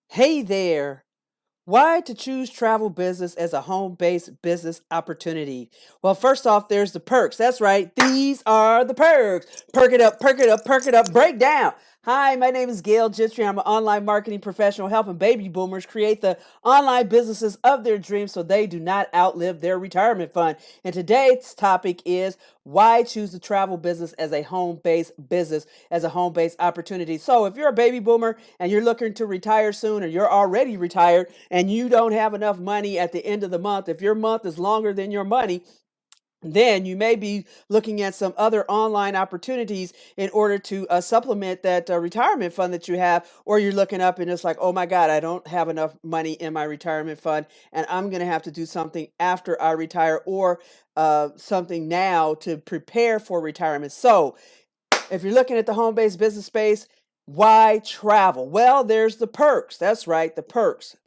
Hey there. Why to choose travel business as a home based business opportunity? Well, first off, there's the perks. That's right. These are the perks. Perk it up, perk it up, perk it up, break down. Hi, my name is Gail Gentry. I'm an online marketing professional helping baby boomers create the online businesses of their dreams so they do not outlive their retirement fund. And today's topic is why choose the travel business as a home based business, as a home based opportunity. So, if you're a baby boomer and you're looking to retire soon, or you're already retired, and you don't have enough money at the end of the month, if your month is longer than your money, then you may be looking at some other online opportunities in order to supplement that retirement fund that you have, or you're looking up and it's like, oh my God, I don't have enough money in my retirement fund, and I'm going to have to do something after I retire, or something now to prepare for retirement. So, if you're looking at the home based business space, why travel? Well, there's the perks. That's right, the perks.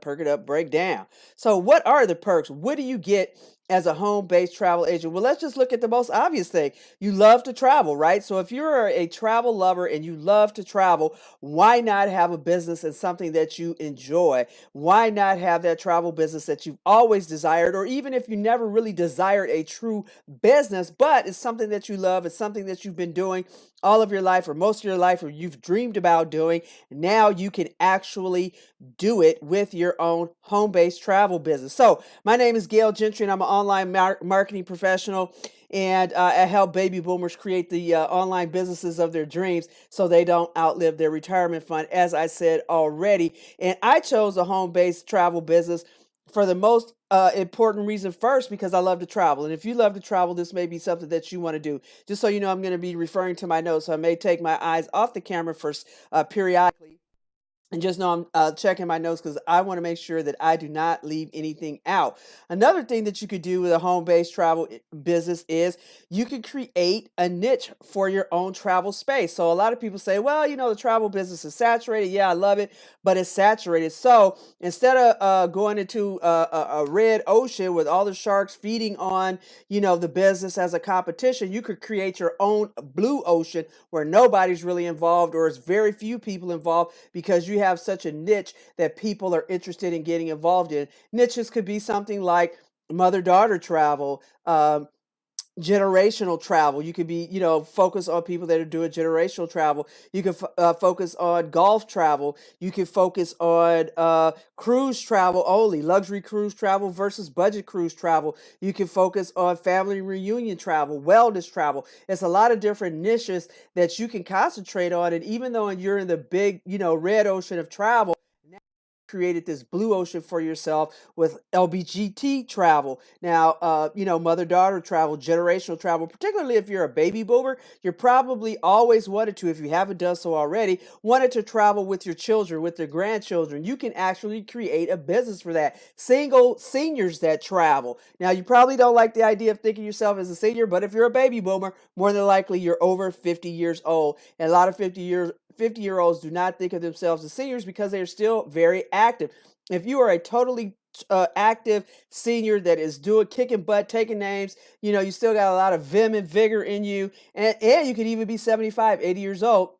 Perk it up, break down. So, what are the perks? What do you get as a home based travel agent? Well, let's just look at the most obvious thing. You love to travel, right? So, if you're a travel lover and you love to travel, why not have a business and something that you enjoy? Why not have that travel business that you've always desired, or even if you never really desired a true business, but it's something that you love, it's something that you've been doing all of your life or most of your life, or you've dreamed about doing? Now you can actually do it with your own home-based travel business. So, my name is Gail Gentry, and I'm an online marketing professional, and I help baby boomers create the online businesses of their dreams so they don't outlive their retirement fund, as I said already. And I chose a home-based travel business for the most important reason first, because I love to travel. And if you love to travel, this may be something that you want to do. Just so you know, I'm going to be referring to my notes, so I may take my eyes off the camera for periodically, and just know I'm checking my notes because I want to make sure that I do not leave anything out. Another thing that you could do with a home-based travel business is you could create a niche for your own travel space. So a lot of people say, well, the travel business is saturated. Yeah, I love it, but it's saturated. So instead of going into a red ocean with all the sharks feeding on, the business as a competition, you could create your own blue ocean where nobody's really involved, or it's very few people involved, because you have such a niche that people are interested in getting involved in. Niches could be something like mother-daughter travel, generational travel. You could be, focus on people that are doing generational travel. You could focus on golf travel. You could focus on cruise travel only, luxury cruise travel versus budget cruise travel. You can focus on family reunion travel, wellness travel. It's a lot of different niches that you can concentrate on. And even though you're in the big, red ocean of travel, created this blue ocean for yourself with LBGT travel. Now, mother-daughter travel, generational travel, particularly if you're a baby boomer, you're probably always wanted to, if you haven't done so already, wanted to travel with your children, with their grandchildren. You can actually create a business for that. Single seniors that travel. Now, you probably don't like the idea of thinking yourself as a senior, but if you're a baby boomer, more than likely you're over 50 years old. And a lot of 50-year-olds do not think of themselves as seniors because they are still very active. If you are a totally active senior that is doing kicking butt, taking names, you still got a lot of vim and vigor in you, and you could even be 75, 80 years old.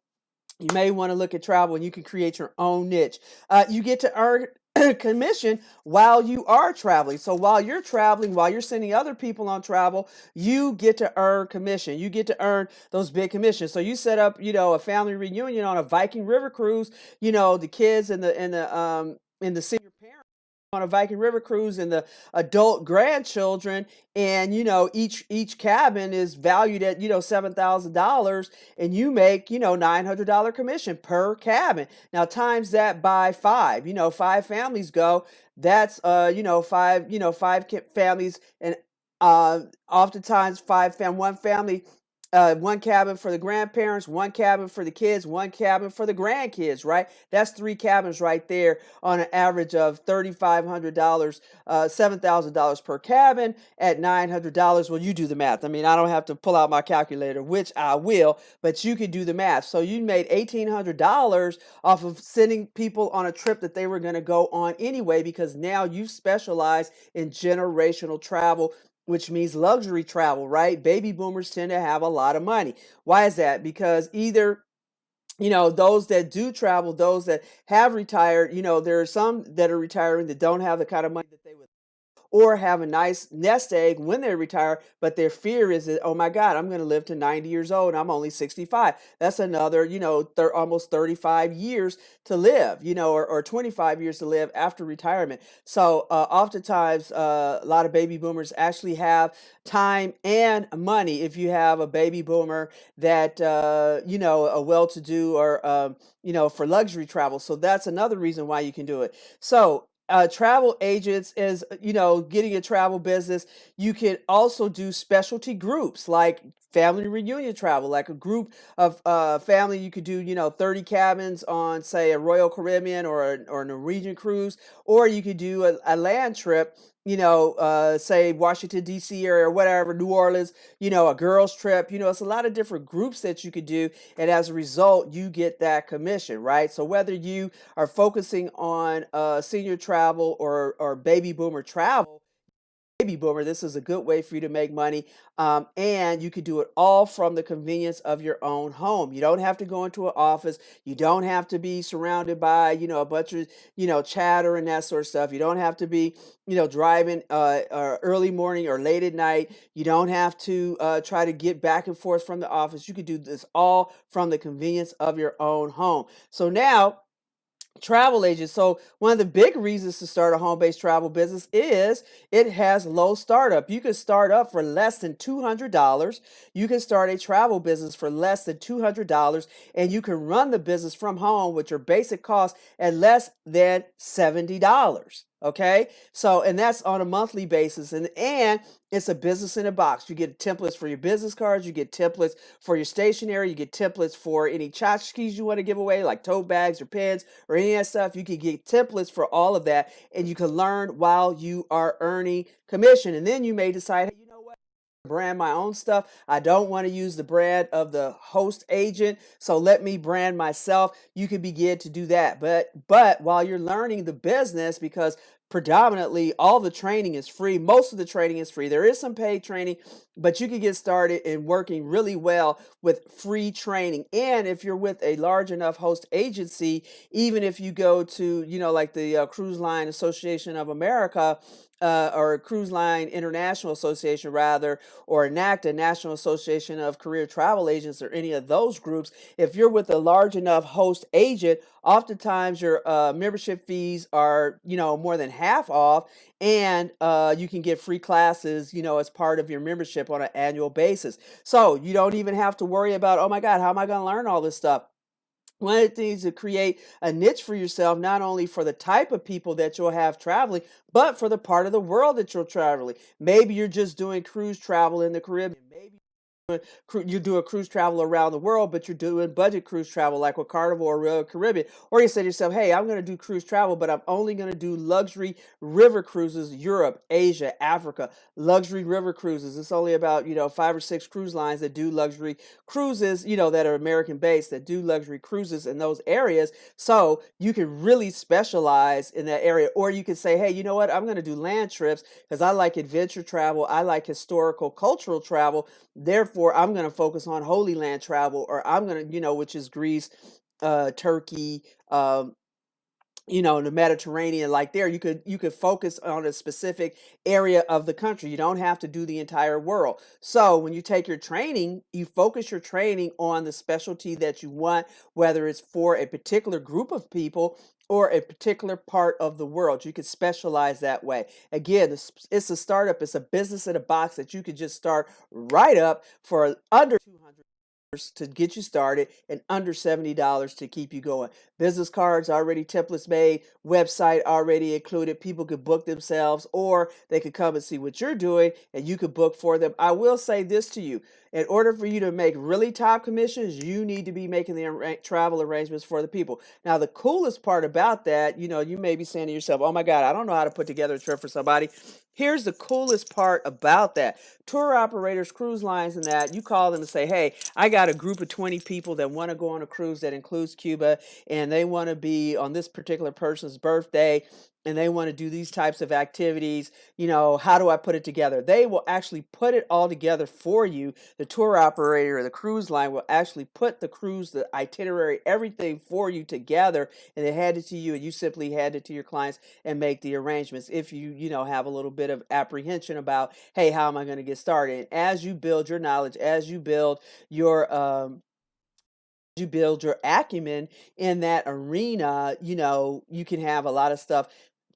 You may want to look at travel, and you can create your own niche. You get to earn commission while you are traveling. So while you're traveling, while you're sending other people on travel, you get to earn commission. You get to earn those big commissions. So you set up, a family reunion on a Viking River cruise. The kids and the senior parents on a Viking River cruise, and the adult grandchildren, and each cabin is valued at $7,000, and you make $900 commission per cabin. Now times that by five. Five families go. That's five families, and oftentimes one family, one cabin for the grandparents, one cabin for the kids, one cabin for the grandkids, right? That's three cabins right there on an average of $3,500, $7,000 per cabin at $900. Well, you do the math. I mean, I don't have to pull out my calculator, which I will, but you can do the math. So you made $1,800 off of sending people on a trip that they were going to go on anyway, because now you specialize in generational travel, which means luxury travel, right? Baby boomers tend to have a lot of money. Why is that? Because either those that do travel, those that have retired, there are some that are retiring that don't have the kind of money that they would, or have a nice nest egg when they retire, but their fear is that, oh my God, I'm going to live to 90 years old and I'm only 65. That's another, almost 35 years to live, or 25 years to live after retirement. So oftentimes, a lot of baby boomers actually have time and money. If you have a baby boomer that, a well-to-do, or, for luxury travel. So that's another reason why you can do it. So travel agents is, getting a travel business. You can also do specialty groups like family reunion travel, like a group of family. You could do, 30 cabins on, say, a Royal Caribbean or a Norwegian cruise, or you could do a land trip, say Washington, D.C. area or whatever, New Orleans, a girls trip. It's a lot of different groups that you could do. And as a result, you get that commission, right? So whether you are focusing on senior travel or baby boomer travel, baby boomer, this is a good way for you to make money. And you could do it all from the convenience of your own home. You don't have to go into an office. You don't have to be surrounded by, a bunch of, chatter and that sort of stuff. You don't have to be, driving early morning or late at night. You don't have to try to get back and forth from the office. You could do this all from the convenience of your own home. So now, travel agents. So one of the big reasons to start a home-based travel business is it has low startup. You can start up for less than $200. You can start a travel business for less than $200, and you can run the business from home with your basic cost at less than $70. Okay, so, and that's on a monthly basis, and it's a business in a box. You get templates for your business cards, you get templates for your stationery, you get templates for any tchotchkes you want to give away, like tote bags or pens or any of that stuff. You can get templates for all of that, and you can learn while you are earning commission. And then you may decide, hey, brand my own stuff. I don't want to use the brand of the host agent, so let me brand myself. You can begin to do that. But while you're learning the business, because predominantly all the training is free, most of the training is free. There is some paid training, but you can get started in working really well with free training. And if you're with a large enough host agency, even if you go to, like the Cruise Line Association of America, or Cruise Line International Association, rather, or NACTA, National Association of Career Travel Agents, or any of those groups, if you're with a large enough host agent, oftentimes your membership fees are, more than half off, and you can get free classes, as part of your membership on an annual basis. So you don't even have to worry about, oh my God, how am I going to learn all this stuff? One of the things to create a niche for yourself, not only for the type of people that you'll have traveling, but for the part of the world that you're traveling. Maybe you're just doing cruise travel in the Caribbean. Maybe you do a cruise travel around the world, but you're doing budget cruise travel like with Carnival or Royal Caribbean. Or you say to yourself, hey, I'm going to do cruise travel, but I'm only going to do luxury river cruises, Europe, Asia, Africa, luxury river cruises. It's only about, 5 or 6 cruise lines that do luxury cruises, that are American based, that do luxury cruises in those areas. So you can really specialize in that area. Or you can say, hey, you know what? I'm going to do land trips because I like adventure travel. I like historical, cultural travel. Therefore, I'm going to focus on Holy Land travel, or I'm going to, which is Greece, Turkey, the Mediterranean. Like there, you could focus on a specific area of the country. You don't have to do the entire world. So when you take your training, you focus your training on the specialty that you want, whether it's for a particular group of people or a particular part of the world. You could specialize that way. Again, it's a startup. It's a business in a box that you could just start right up for under 200 to get you started and under $70 to keep you going. Business cards already, templates made, website already included. People could book themselves, or they could come and see what you're doing and you could book for them. I will say this to you. In order for you to make really top commissions, you need to be making the travel arrangements for the people. Now, the coolest part about that, you may be saying to yourself, oh my God, I don't know how to put together a trip for somebody. Here's the coolest part about that. Tour operators, cruise lines, and that, you call them and say, hey, I got a group of 20 people that want to go on a cruise that includes Cuba, and they want to be on this particular person's birthday. and they want to do these types of activities, how do I put it together? They will actually put it all together for you. The tour operator or the cruise line will actually put the cruise, the itinerary, everything for you together, and they hand it to you, and you simply hand it to your clients and make the arrangements. If you have a little bit of apprehension about, hey, how am I going to get started? And as you build your knowledge, as you build your acumen in that arena, you can have a lot of stuff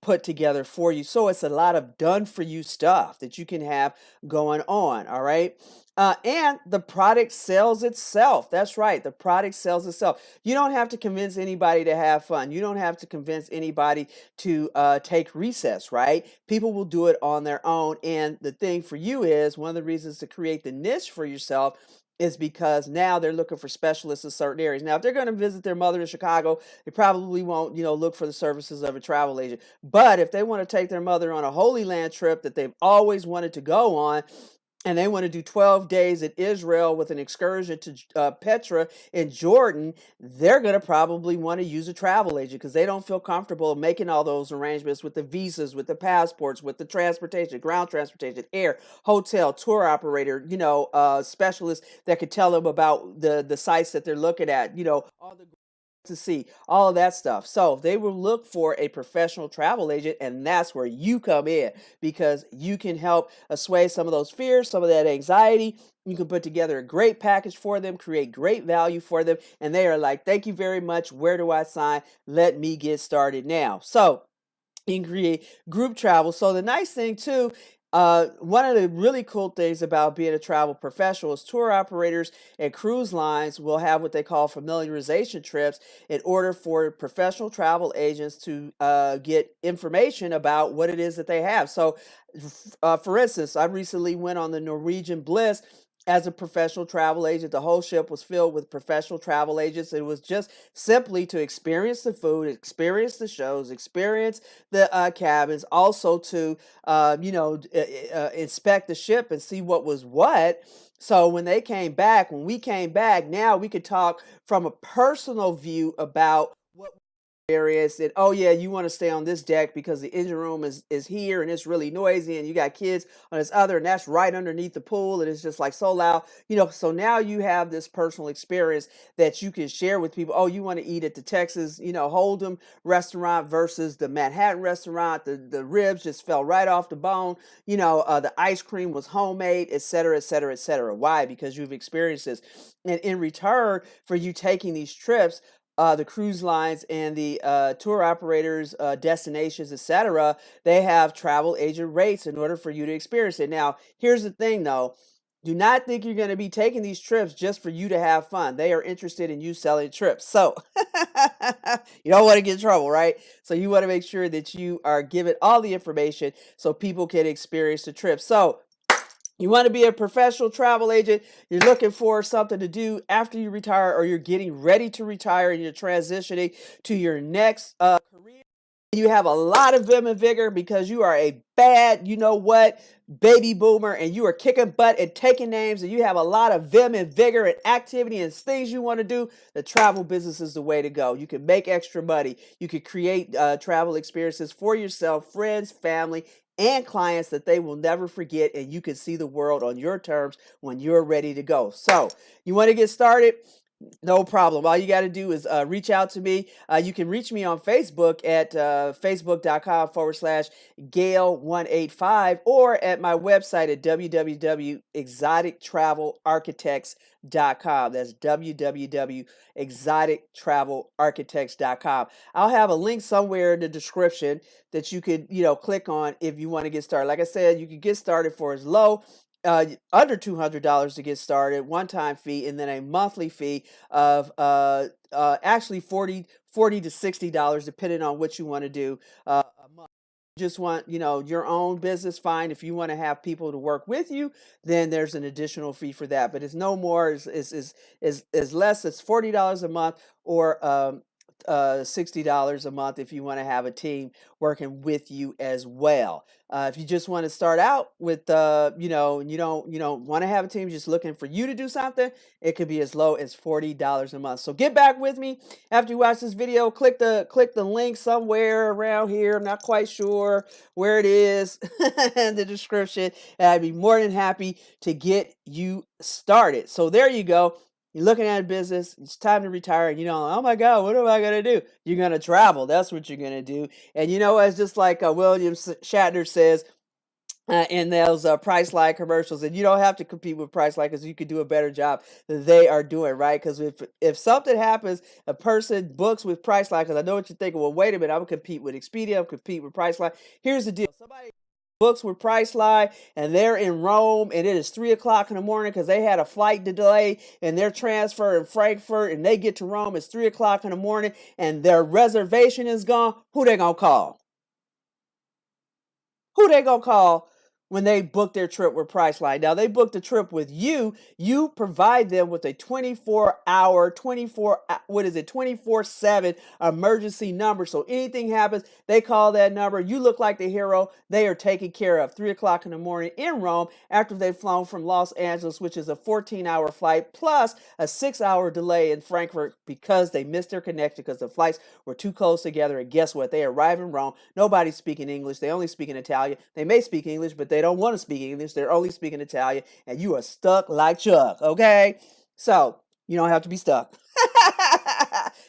put together for you. So it's a lot of done for you stuff that you can have going on. All right. And the product sells itself. That's right. The product sells itself. You don't have to convince anybody to have fun. You don't have to convince anybody to take recess, right? People will do it on their own. And the thing for you is one of the reasons to create the niche for yourself is because now they're looking for specialists in certain areas. Now, if they're going to visit their mother in Chicago, they probably won't, look for the services of a travel agent. But if they want to take their mother on a Holy Land trip that they've always wanted to go on, and they want to do 12 days in Israel with an excursion to Petra in Jordan, they're going to probably want to use a travel agent because they don't feel comfortable making all those arrangements with the visas, with the passports, with the transportation, ground transportation, air, hotel, tour operator, specialists that could tell them about the sites that they're looking at, all the to see all of that stuff. So they will look for a professional travel agent, and that's where you come in because you can help assuage some of those fears, some of that anxiety. You can put together a great package for them, create great value for them, and they are like, thank you very much. Where do I sign? Let me get started now. So you can create group travel. So the nice thing too, one of the really cool things about being a travel professional is tour operators and cruise lines will have what they call familiarization trips in order for professional travel agents to get information about what it is that they have. So, for instance, I recently went on the Norwegian Bliss as a professional travel agent. The whole ship was filled with professional travel agents. It was just simply to experience the food, experience the shows, experience the cabins, also to inspect the ship and see what was what. So when we came back, now we could talk from a personal view about what areas that, oh yeah, you want to stay on this deck because the engine room is here and it's really noisy, and you got kids on this other, and that's right underneath the pool, and it's just like so loud, so now you have this personal experience that you can share with people. Oh, you want to eat at the Texas Hold'em restaurant versus the Manhattan restaurant. The ribs just fell right off the bone. The ice cream was homemade, et cetera, et cetera, et cetera. Why? Because you've experienced this, and in return for you taking these trips, the cruise lines and the tour operators, destinations, etc., they have travel agent rates in order for you to experience it. Now, here's the thing though. Do not think you're going to be taking these trips just for you to have fun. They are interested in you selling trips. So you don't want to get in trouble, right? So you want to make sure that you are given all the information so people can experience the trip. So you want to be a professional travel agent, you're looking for something to do after you retire, or you're getting ready to retire and you're transitioning to your next career. You have a lot of vim and vigor because you are a bad, baby boomer, and you are kicking butt and taking names, and you have a lot of vim and vigor and activity and things you want to do. The travel business is the way to go. You can make extra money. You can create travel experiences for yourself, friends, family, and clients that they will never forget, and you can see the world on your terms when you're ready to go. So you want to get started? No problem. All you got to do is reach out to me. You can reach me on Facebook at facebook.com/Gale185, or at my website at www.exotictravelarchitects.com. That's www.exotictravelarchitects.com. I'll have a link somewhere in the description that you could, click on if you want to get started. Like I said, you can get started for as low under $200 to get started, one-time fee, and then a monthly fee of actually 40 to $60, depending on what you want to do a month. Just want your own business, fine. If you want to have people to work with you, then there's an additional fee for that, but it's no more, is less. It's $40 a month, or $60 a month if you want to have a team working with you as well. If you just want to start out with, you don't want to have a team, just looking for you to do something, it could be as low as $40 a month. So get back with me after you watch this video. Click the link somewhere around here. I'm not quite sure where it is in the description, and I'd be more than happy to get you started. So there you go. You're looking at a business, it's time to retire, and oh my God, what am I going to do? You're going to travel. That's what you're going to do. And it's just like William Shatner says in those Priceline commercials, and you don't have to compete with Priceline because you could do a better job than they are doing, right? Because if something happens, a person books with Priceline, because I know what you're thinking, well, wait a minute, I'm going to compete with Expedia, I'm going to compete with Priceline. Here's the deal. Somebody books with Priceline and they're in Rome and it is 3 o'clock in the morning because they had a flight delay and their transfer in Frankfurt, and they get to Rome, it's 3 o'clock in the morning and their reservation is gone. Who they gonna call? Who they gonna call when they book their trip with Priceline? Now, they booked a trip with you. You provide them with a 24/7 emergency number. So anything happens, they call that number. You look like the hero. They are taken care of. 3 o'clock in the morning in Rome after they've flown from Los Angeles, which is a 14-hour flight plus a 6-hour delay in Frankfurt because they missed their connection because the flights were too close together. And guess what? They arrive in Rome. Nobody's speaking English. They only speak in Italian. They may speak English, but they don't want to speak English. They're only speaking Italian, and you are stuck like Chuck, okay? So you don't have to be stuck.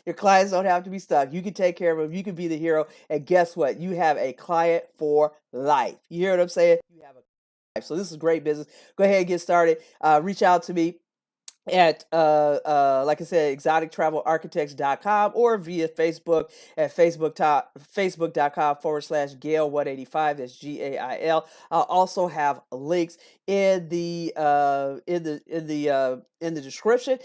Your clients don't have to be stuck. You can take care of them. You can be the hero. And guess what? You have a client for life. You hear what I'm saying? You have a life. So this is great business. Go ahead and get started. Reach out to me at like I said, exotictravelarchitects.com, or via Facebook at facebook.com/Gail185. That's GAIL. I'll also have links in the description.